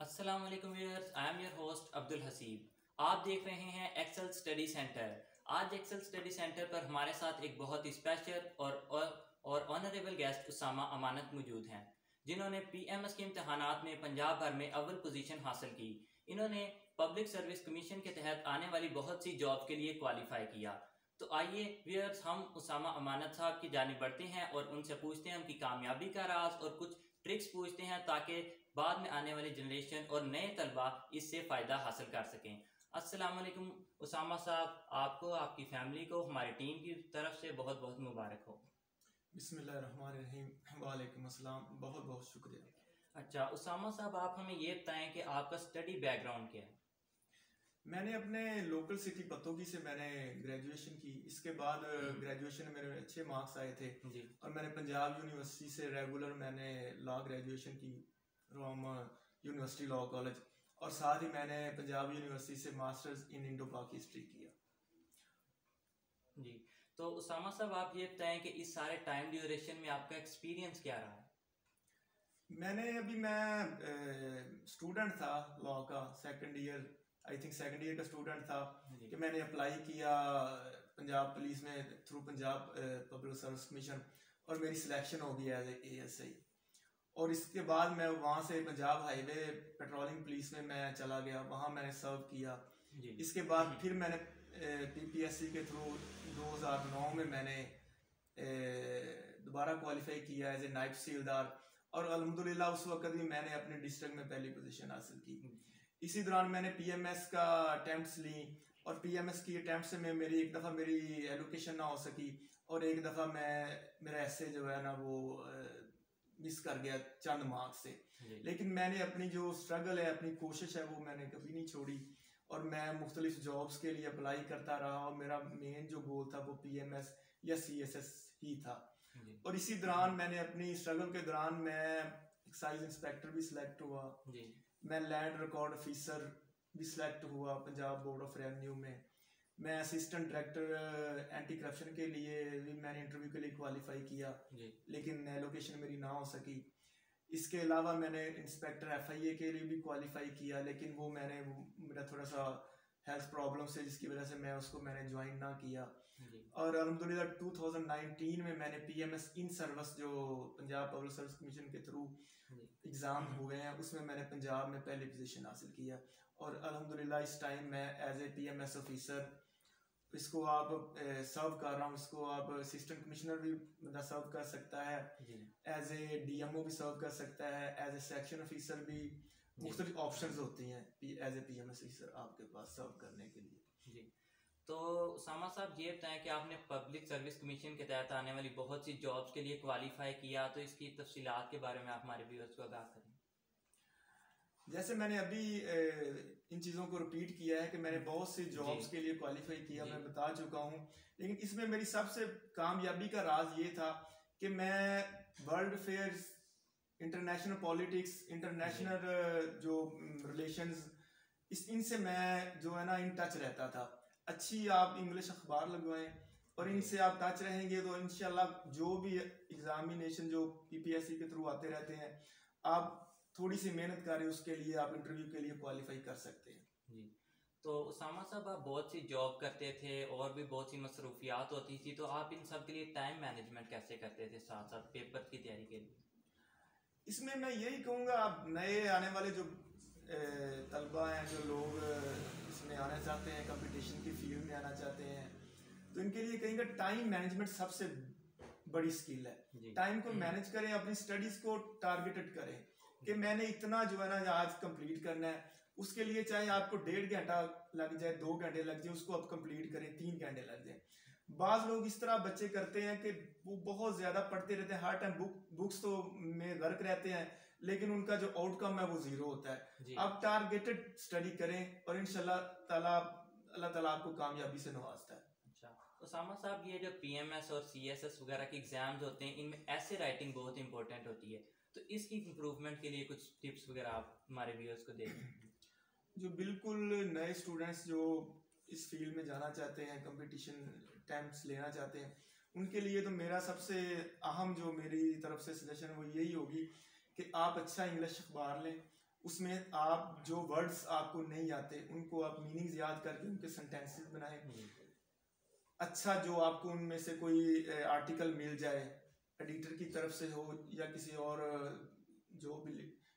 अस्सलाम वालेकुम viewers, I am your host Abdul Haseeb. आप देख रहे हैं एक्सेल स्टडी सेंटर। आज एक्सेल स्टडी सेंटर पर हमारे साथ एक बहुत ही स्पेशल और ऑनरेबल गेस्ट उसामा अमानत मौजूद हैं, जिन्होंने पीएमएस के इम्तहानात में पंजाब भर में अव्वल पोजीशन हासिल की। इन्होंने पब्लिक सर्विस कमीशन के तहत आने वाली बहुत सी जॉब के लिए क्वालिफाई किया। तो आइए व्यूअर्स, हम उसामा अमानत साहब की जानिब बढ़ते हैं और उनसे पूछते हैं उनकी कामयाबी का राज और कुछ ट्रिक्स पूछते हैं ताकि बाद में आने वाली जनरेशन और नए तलबा इससे फ़ायदा हासिल कर सकें। अस्सलाम वालेकुम उसामा साहब, आपको, आपकी फैमिली को हमारी टीम की तरफ से बहुत बहुत मुबारक हो। बिस्मिल्लाहिर्रहमानिर्रहीम। वालेकुम अस्सलाम, बहुत बहुत शुक्रिया। अच्छा उसामा साहब, आप हमें ये बताएं कि आपका स्टडी बैकग्राउंड क्या है? मैंने अपने लोकल सिटी पतोगी से मैंने ग्रेजुएशन की। इसके बाद ग्रेजुएशन में मेरे अच्छे मार्क्स आए थे जी। और मैंने पंजाब यूनिवर्सिटी से रेगुलर मैंने लॉ ग्रेजुएशन की फ्रॉम यूनिवर्सिटी लॉ कॉलेज, और साथ ही मैंने पंजाब यूनिवर्सिटी से मास्टर्स इन इंडो पाक हिस्ट्री किया। जी, तो उसामा साहब आप ये बताएं कि इस सारे टाइम ड्यूरेशन में आपका एक्सपीरियंस क्या रहा है? मैं स्टूडेंट था लॉ का, second year, I think second year का स्टूडेंट था कि मैंने अप्लाई किया पंजाब पुलिस में through Punjab public service commission, और मेरी सिलेक्शन हो गई एज ASI। और इसके बाद मैं वहाँ से पंजाब हाईवे पेट्रोलिंग पुलिस में मैं चला गया, वहाँ मैंने सर्व किया। इसके बाद फिर मैंने PPSC के थ्रू 2009 में मैंने दोबारा क्वालिफाई किया एज ए नायब तहसीलदार, और अल्हम्दुलिल्लाह उस वक्त भी मैंने अपने डिस्ट्रिक्ट में पहली पोजीशन हासिल की। इसी दौरान मैंने PMS का अटेम्प्ट्स ली, और PMS की अटेम्प्ट से मेरी एक दफ़ा मेरी एलोकेशन ना हो सकी, और एक दफ़ा मेरा ऐसे जो है ना वो मिस कर गया चंद मार्क्स से। लेकिन मैंने अपनी जो स्ट्रगल है, अपनी कोशिश है, वो मैंने कभी नहीं छोड़ी, और मैं मुख्तलिफ जॉब्स के लिए अप्लाई करता रहा, और मेरा मेन जो गोल था वो PMS या CSS ही था। और इसी दौरान मैंने अपनी स्ट्रगल के दौरान मैं एक्साइज इंस्पेक्टर भी सिलेक्ट हुआ, मैं लैंड रिकॉर्ड ऑफिसर भी सिलेक्ट हुआ पंजाब बोर्ड ऑफ रेवेन्यू में, मैं असिस्टेंट डायरेक्टर एंटी करप्शन के लिए भी मैंने इंटरव्यू के लिए क्वालिफाई किया, लेकिन एलोकेशन मेरी ना हो सकी। इसके अलावा मैंने इंस्पेक्टर FIA के लिए भी क्वालिफाई किया, लेकिन वो मेरा थोड़ा सा हेल्थ प्रॉब्लम से, जिसकी वजह से मैंने ज्वाइन ना किया। और अल्हम्दुलिल्लाह 2019 में मैंने PMS इन सर्विस जो पंजाब पब्लिक सर्विस कमीशन के थ्रू एग्ज़ाम हुए हैं, उसमें मैंने पंजाब में पहली पोजीशन हासिल किया, और अल्हम्दुलिल्लाह इस टाइम मैं एज ए PMS ऑफिसर इसको आप सर्व कर रहा हूँ। इसको आप असिस्टेंट कमिश्नर भी बंदा सर्व कर सकता है, एज ए DMO भी सर्व कर सकता है, एज ए सेक्शन ऑफिसर भी, मुख्तलिफ ऑप्शंस होती हैं एज ए PMS ऑफिसर आपके पास सर्व करने के लिए। जी, तो उसामा साहब ये बताएं कि आपने पब्लिक सर्विस कमीशन के तहत आने वाली बहुत सी जॉब्स के लिए क्वालिफाई किया, तो इसकी तफसीलात के बारे में आप हमारे व्यूअर्स को आगाह करें। जैसे मैंने अभी इन चीज़ों को रिपीट किया है कि मैंने बहुत सी जॉब्स के लिए क्वालिफाई किया, मैं बता चुका हूँ, लेकिन इसमें मेरी सबसे कामयाबी का राज ये था कि मैं world affairs, international politics, international जो रिलेशंस, इनसे मैं जो है ना इन टच रहता था। अच्छी आप इंग्लिश अखबार लगवाएं और इनसे आप टच रहेंगे तो इंशाल्लाह जो भी एग्जामिनेशन जो PPSC के थ्रू आते रहते हैं, आप थोड़ी सी मेहनत करें, उसके लिए आप इंटरव्यू के लिए क्वालिफाई कर सकते हैं। जी, तो उसामा साहब आप बहुत सी जॉब करते थे और भी बहुत सी मसरूफियात होती थी, तो आप इन सब के लिए टाइम मैनेजमेंट कैसे करते थे साथ साथ पेपर की तैयारी के लिए? इसमें मैं यही कहूँगा, आप नए आने वाले जो तलबा हैं, जो लोग इसमें आना चाहते हैं, कंपटीशन की फील्ड में आना चाहते हैं, तो इनके लिए कहेंगे टाइम मैनेजमेंट सबसे बड़ी स्किल है। टाइम को मैनेज करें, अपनी स्टडीज को टारगेटेड करें कि मैंने इतना जो है ना आज कंप्लीट करना है। उसके लिए चाहे आपको 1.5 घंटा लग जाए, 2 घंटे लग जाए, उसको आप कंप्लीट करें, 3 घंटे लग जाए। बाज लोग इस तरह बच्चे करते हैं कि वो बहुत ज्यादा पढ़ते रहते हैं, हर टाइम बुक्स तो में गर्क रहते हैं, लेकिन उनका जो आउटकम है वो जीरो होता है। आप टारगेटेड स्टडी करें और इंशाल्लाह ताला अल्लाह ताला आपको कामयाबी से नवाजता है। अच्छा, उसामा साहब ये जो PMS और CSS वगैरह के एग्जाम्स होते हैं, इनमें ऐसे राइटिंग बहुत इंपॉर्टेंट होती है, तो इसकी इम्प्रूवमेंट के लिए कुछ टिप्स वगैरह आप हमारे व्यूअर्स को दें। जो बिल्कुल नए स्टूडेंट्स जो इस फील्ड में जाना चाहते हैं, कंपटीशन अटेम्प्ट्स लेना चाहते हैं, उनके लिए तो मेरा सबसे अहम जो मेरी तरफ से सजेशन वो यही होगी कि आप अच्छा इंग्लिश अखबार लें, उसमें आप जो वर्ड्स आपको नहीं आते उनको आप मीनिंग्स याद करके उनके सेंटेंसेस बनाएं। अच्छा जो आपको उनमें से कोई आर्टिकल मिल जाए, एडिटर की तरफ से हो या किसी और जो भी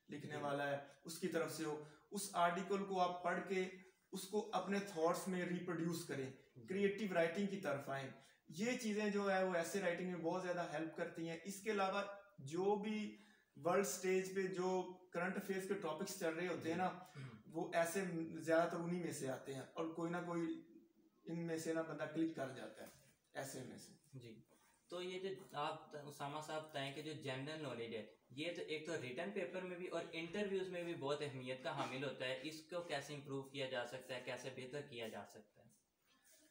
लिखने वाला है उसकी तरफ से हो, उस आर्टिकल को आप पढ़ के उसको अपने थॉट्स में रिप्रोड्यूस करें, क्रिएटिव राइटिंग की तरफ आए। ये चीज़ें जो है वो ऐसे राइटिंग में बहुत ज़्यादा हेल्प करती हैं। इसके अलावा जो भी वर्ल्ड स्टेज पे जो करंट अफेयर्स के टॉपिक्स चल रहे होते हैं ना, वो ऐसे ज़्यादातर उन्हीं में से आते हैं और कोई ना कोई इनमें से ना बंदा क्लिक कर जाता है ऐसे में से। जी, तो ये जो आप उसामा साहब बताएं कि जो जनरल नॉलेज है, ये तो एक तो रिटन पेपर में भी और इंटरव्यूज में भी बहुत अहमियत का हामिल होता है। इसको कैसे इम्प्रूव किया जा सकता है, कैसे बेहतर किया जा सकता है?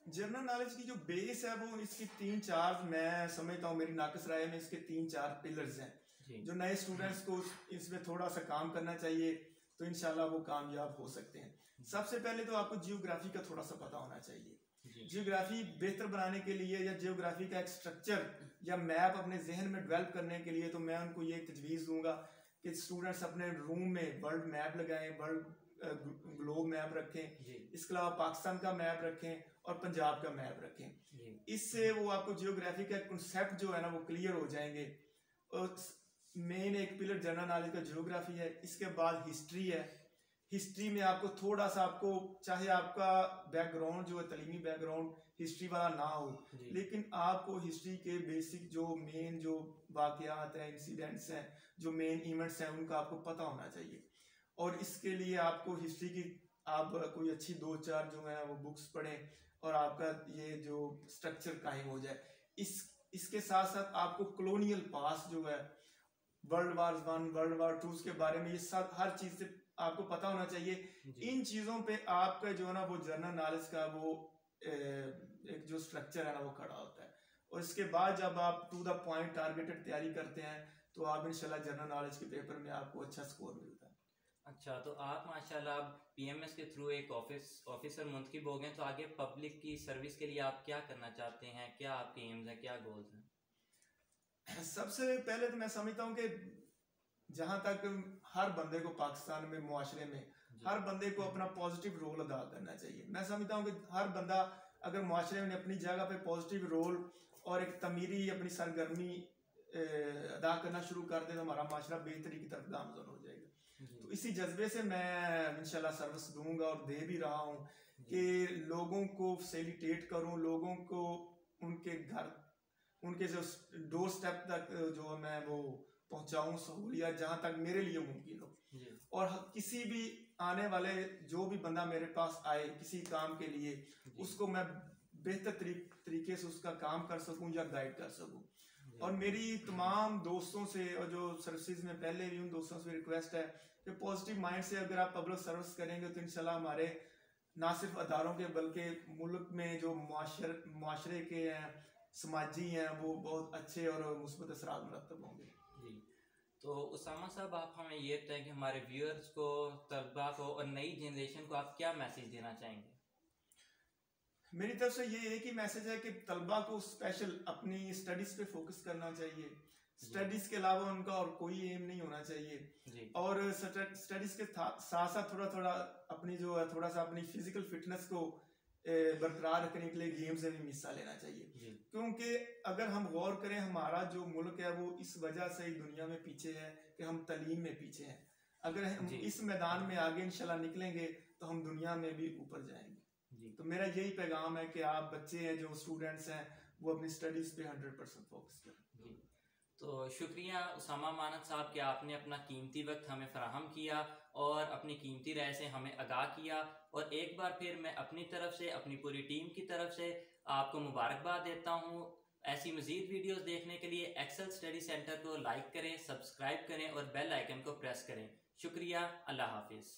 जनरल नॉलेज की जो बेस है वो इसकी 3-4 मैं समझता हूँ, मेरी नाकिस राय में इसके 3-4 पिलर्स हैं जो नए स्टूडेंट्स को इसमें थोड़ा सा काम करना चाहिए तो इंशाल्लाह वो कामयाब हो सकते हैं। सबसे पहले तो आपको जियोग्राफी का थोड़ा सा पता होना चाहिए। जियोग्राफी बेहतर बनाने के लिए या जियोग्राफी का एक स्ट्रक्चर या मैप अपने जहन में डेवलप करने के लिए तो मैं उनको ये तजवीज़ दूंगा कि स्टूडेंट्स अपने रूम में वर्ल्ड मैप लगाएं, वर्ल्ड ग्लोब मैप रखें, इसके अलावा पाकिस्तान का मैप रखें और पंजाब का मैप रखें। इससे वो आपको जियोग्राफी का कंसेप्ट जो है ना वो क्लियर हो जाएंगे। और मेन एक पिलर जनरल नॉलेज का जियोग्राफी है। इसके बाद हिस्ट्री है। हिस्ट्री में आपको थोड़ा सा, आपको चाहे आपका बैकग्राउंड जो है तलीमी बैकग्राउंड हिस्ट्री वाला ना हो, लेकिन आपको हिस्ट्री के बेसिक जो मेन जो वाकयात हैं, इंसिडेंट्स हैं, जो मेन इवेंट्स हैं, उनका आपको पता होना चाहिए। और इसके लिए आपको हिस्ट्री की आप कोई अच्छी 2-4 जो है वो बुक्स पढ़ें और आपका ये जो स्ट्रक्चर कायम हो जाए। इसके साथ साथ आपको कॉलोनियल पास्ट जो है, वर्ल्ड वार 1, वर्ल्ड वार 2 के बारे में ये सब हर चीज से आपको पता होना चाहिए। इन चीजों पे आपका जो है ना वो जनरल नॉलेज का वो एक जो स्ट्रक्चर है ना वो खड़ा होता है। और इसके बाद जब आप टू द पॉइंट टारगेटेड तैयारी करते हैं तो आप इंशाल्लाह जनरल नॉलेज के पेपर में आपको अच्छा स्कोर मिलता है। अच्छा, तो आप माशाल्लाह पीएमएस के थ्रू एक ऑफिसर मुंतखब हो गए, तो आगे पब्लिक की सर्विस के लिए आप क्या करना चाहते हैं? क्या आपके एम्स हैं, क्या गोल्स हैं? सबसे पहले तो मैं समझता हूँ कि जहां तक हर बंदे को पाकिस्तान में मुआशरे में हर बंदे को अपना पॉजिटिव रोल अदा करना चाहिए। मैं समझता हूँ कि हर बंदा अगर मुआशरे में अपनी जगह पे पॉजिटिव रोल और एक तमीरी अपनी सरगर्मी अदा करना शुरू कर दे तो हमारा मुआशरा बेहतरी की तरफ गामजन हो जाएगा। तो इसी जज्बे से मैं इंशाल्लाह सर्विस दूंगा और दे भी रहा हूँ कि लोगों को फैसिलिटेट करूँ, लोगों को उनके घर, उनके जो डोर स्टेप तक जो मैं वो पहुंचाऊं सहूलियत जहां तक मेरे लिए मुमकिन हो। और किसी भी आने वाले जो भी बंदा मेरे पास आए किसी काम के लिए, उसको मैं बेहतर तरीके से उसका काम कर सकूं या गाइड कर सकूं। और मेरी तमाम दोस्तों से और जो सर्विसेज में पहले भी उन दोस्तों से रिक्वेस्ट है कि पॉजिटिव माइंड से अगर आप पब्लिक सर्विस करेंगे तो इंशाल्लाह हमारे ना सिर्फ अदारों के बल्कि मुल्क में जो मुआशरे के हैं, समाजी हैं, वो बहुत अच्छे और मुस्बत असरात मुरतब होंगे। जी, तो उसामा साहब आप हमें ये बताएं कि हमारे व्यूअर्स को, तलबा को और नई जनरेशन को आप क्या मैसेज देना चाहेंगे? मेरी तरफ से ये एक ही मैसेज है कि तलबा को स्पेशल अपनी स्टडीज पे फोकस करना चाहिए। स्टडीज के अलावा उनका और कोई एम नहीं होना चाहिए। और स्टडीज के साथ साथ थोड़ा अपनी जो है थोड़ा सा अपनी फिजिकल फिटनेस को बरकरार रखने के लिए गेम्स में भी हिस्सा लेना चाहिए। क्योंकि अगर हम गौर करें हमारा जो मुल्क है वो इस वजह से दुनिया में पीछे है कि हम तालीम में पीछे हैं। अगर हम इस मैदान में आगे इंशाल्लाह निकलेंगे तो हम दुनिया में भी ऊपर जाएंगे। तो मेरा यही पैगाम है कि आप बच्चे हैं जो स्टूडेंट्स हैं वो अपनी स्टडीज पे 100% फोकस करें। तो शुक्रिया उसामा मानद साहब कि आपने अपना कीमती वक्त हमें फराहम किया और अपनी कीमती राय से हमें आगाह किया। और एक बार फिर मैं अपनी तरफ से, अपनी पूरी टीम की तरफ से आपको मुबारकबाद देता हूँ। ऐसी मज़ीद वीडियोस देखने के लिए एक्सेल स्टडी सेंटर को लाइक करें, सब्सक्राइब करें और बेल आइकन को प्रेस करें। शुक्रिया, अल्लाह हाफिज़।